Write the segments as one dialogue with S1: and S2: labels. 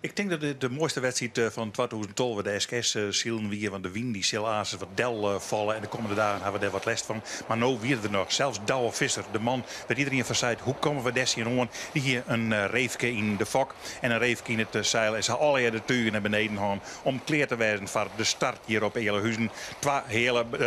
S1: Ik denk dat het de mooiste wedstrijd van 2012 de SKS zielen weer. Want de wind die zal azen wat del vallen. En de komende dagen hebben we daar wat last van. Maar nu weer er nog. Zelfs Douwe Visser, de man waar iedereen van zei: hoe komen we des hier aan? Die hier een reefke in de fok en een reefke in het zeil. En ze alle de tugen naar beneden gaan om kleer te wijzen voor de start hier op Elehuizen.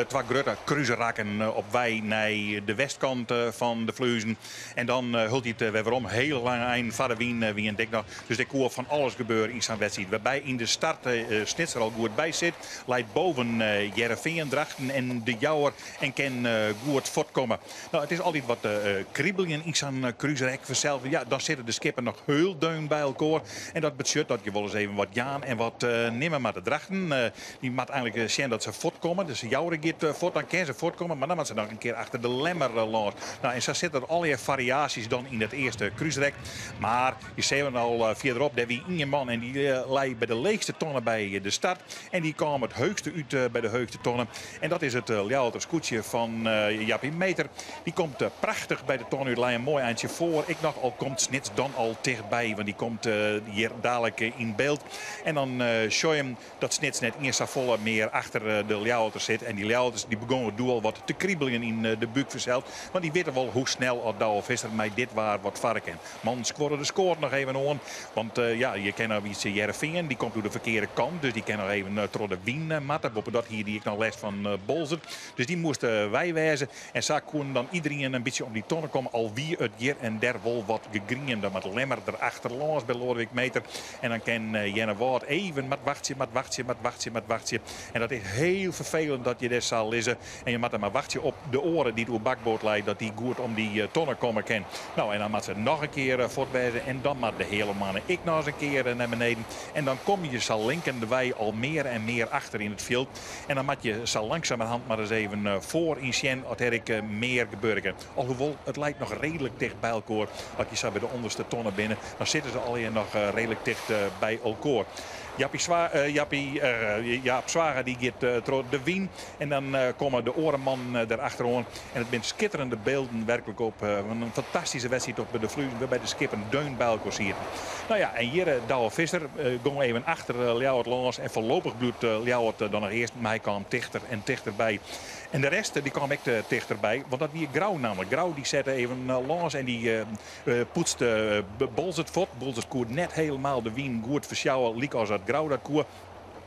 S1: Twee grote cruiserakken op wij naar de westkant van de Vleuzen. En dan hult hij het weer om. Heel lang eind van de wien wie een dik nog. Dus ik hoor van alles gebeuren in zijn wedstrijd. Waarbij in de start Snits er al goed bij zit. Leidt boven Jereveen, Drachten en de Jouwer. En kan goed voortkomen. Nou, het is altijd wat kriebelingen in zijn cruiserek vanzelf. Ja, dan zitten de skippen nog heel deun bij elkaar. En dat betekent dat je wel eens even wat jaan en wat nimmer maar te drachten. Die moet eigenlijk zien dat ze voortkomen. Dus de Jouwer gaat voort, dan kan ze voortkomen. Maar dan moet ze nog een keer achter de lemmer langs. Nou, en zo zitten er allerlei variaties dan in het eerste cruiserek. Maar je ziet het al verderop, dat wie in man en die leidt bij de leegste tonnen bij de start. En die kwam het heugste uit bij de heugste tonnen. En dat is het Ljouwerter scootje van Jappie Meter. Die komt prachtig bij de tonnen uit, leidt een mooi eindje voor. Ik nog al komt Snits dan al dichtbij, want die komt hier dadelijk in beeld. En dan show je hem dat Snits net eerst volle meer achter de Ljouwerter zit. En die Ljouwerters die begonnen het doel wat te kriebelen in de buik verzeld. Want die weten wel hoe snel Douwe Visser mij dit waar wat varken. Man scoorde de score nog even aan. Want ja, je kent nou iets Jereveen, die komt door de verkeerde kant. Dus die kan nog even door de wien matten. Dat hier die ik nog les van Bolzer. Dus die moesten wij wijzen. En zo kon dan iedereen een beetje om die tonnen komen. Al wie het hier en der wel wat gegriend. Met lemmer erachter langs bij Lodewijk Meter. En dan kan Jenne Woord even met wachtje. En dat is heel vervelend dat je dit zal lezen. En je moet er maar wachtje op de oren die door bakboord leidt. Dat die goed om die tonnen komen kan. Nou, en dan moet ze nog een keer voortwijzen. En dan moet de hele mannen ik nog eens een keer naar beneden. En dan kom je zo linken de wij al meer en meer achter in het veld. En dan moet je zo langzamerhand maar eens even voor in Sjen. Dat ik meer gebeuren. Alhoewel, het lijkt nog redelijk dicht bij elkaar. Als je zo bij de onderste tonnen binnen. Dan zitten ze al hier nog redelijk dicht bij elkaar. Jaap Zwager die gaat door de wien. En dan komen de orenman erachteraan. En het zijn schitterende beelden werkelijk op. Een fantastische wedstrijd op de Vleuzen. Waarbij de skippen deun bij elkaar zitten. Nou ja, en hier Douwe Visser ging even achter Ljouwert langs. En voorlopig bloedt Ljouwert dan nog eerst. Maar hij kwam dichter en dichterbij. En de rest die kwam ik dichterbij. Want dat wie Grauw namelijk. Grauw die zette even langs en die poetste Bolzert voort. Bolzert koert net helemaal de wien goed versjouwen. Liek als dat Grauw dat koer.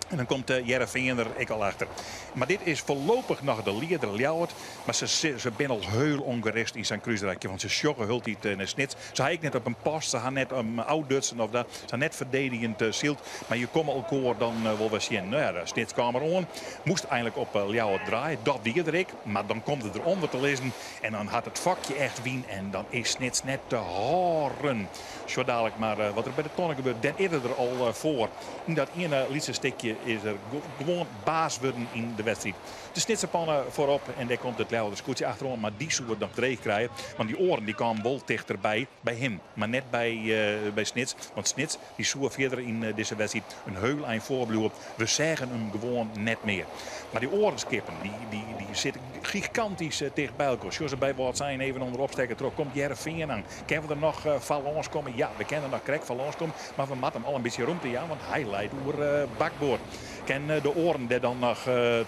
S1: En dan komt Jereveen er ik al achter. Maar dit is voorlopig nog de leerder Ljouwert. Maar ze zijn al heel ongerust in zijn cruiserijtje. Want ze sjoggen hult niet naar Snits. Ze had ik net op een post. Ze had net oud-Dutsen of dat. Ze had net verdedigend zield. Maar je komt elkaar dan wel weer zien. Nou ja, de Snits kwam er aan. Moest eindelijk op Ljouwert draaien. Dat weer ik. Maar dan komt het eronder te lezen. En dan had het vakje echt wien. En dan is Snits net te horen. Zo dadelijk maar wat er bij de tonnen gebeurt. Dan is er al voor. In dat ene lietse stikje is er gewoon baas worden in de wedstrijd. De Snitserpannen voorop en daar komt het Ljouwerter scootje achterom. Maar die zou het nog dreig krijgen. Want die oren die kwamen wel dichterbij bij hem. Maar net bij Snits. Want Snits die zou verder in deze wedstrijd een heel eind voorblijven. We zeggen hem gewoon net meer. Maar die orenskippen die zitten gigantisch dicht bij elkaar. Zoals ze bij wat zijn even onder opstekken terug. Komt Jereveen aan. Kunnen we er nog van langs komen? Ja, we kennen nog krek van langs komen. Maar we moeten hem al een beetje ruimte ja. Want hij leidt door bakboord. Ken de oren er dan nog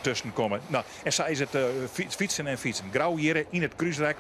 S1: tussen komen. Nou, en zo is het fietsen en fietsen. Grauw hier in het cruiserek.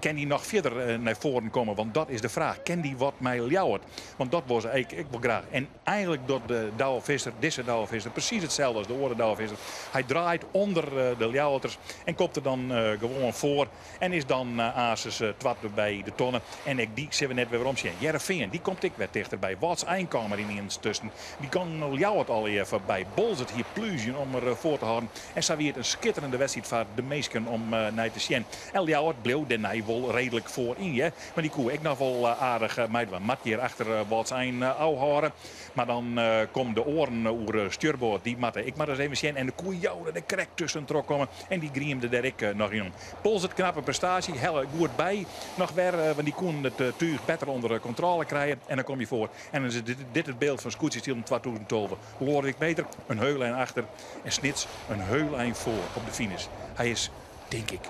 S1: Kan die nog verder naar voren komen? Want dat is de vraag. Ken die wat mij Ljouwert? Want dat was ik wil graag. En eigenlijk door de Douwe Visser, deze Douwe Visser, precies hetzelfde als de oren Douwe Visser. Hij draait onder de Ljouwerters en komt er dan gewoon voor. En is dan Ases twat bij de tonnen. En die zullen we net weer omzien. Jereveen, die komt ik weer dichterbij. Wat's eindkamer in tussen. Die kan Ljouwert al even bij. Bolzert hier pluizen om er voor te houden. En zo weer het een schitterende wedstrijd voor de meesten om naar te zien. En Ljouwert bleef hij wel redelijk voor in. Ja? Maar die koe ik nog wel aardig meid. Mat hier achter wat zijn houden. Maar dan komen de oren oer stuurboord. Die matten ik maar eens even zien. En de koe jouwde de krek tussen trok komen. En die griemde daar ik nog in. Bolzert knappe prestatie. Heel goed bij. Nog weer. Want die kon het tuig beter onder controle krijgen. En dan kom je voor. En dan is dit het beeld van Scootjes in 2012. Lodewijk Meter. Een heulijn achter. En Snits een heulijn voor op de finish. Hij is, denk ik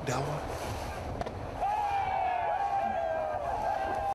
S1: Douwe,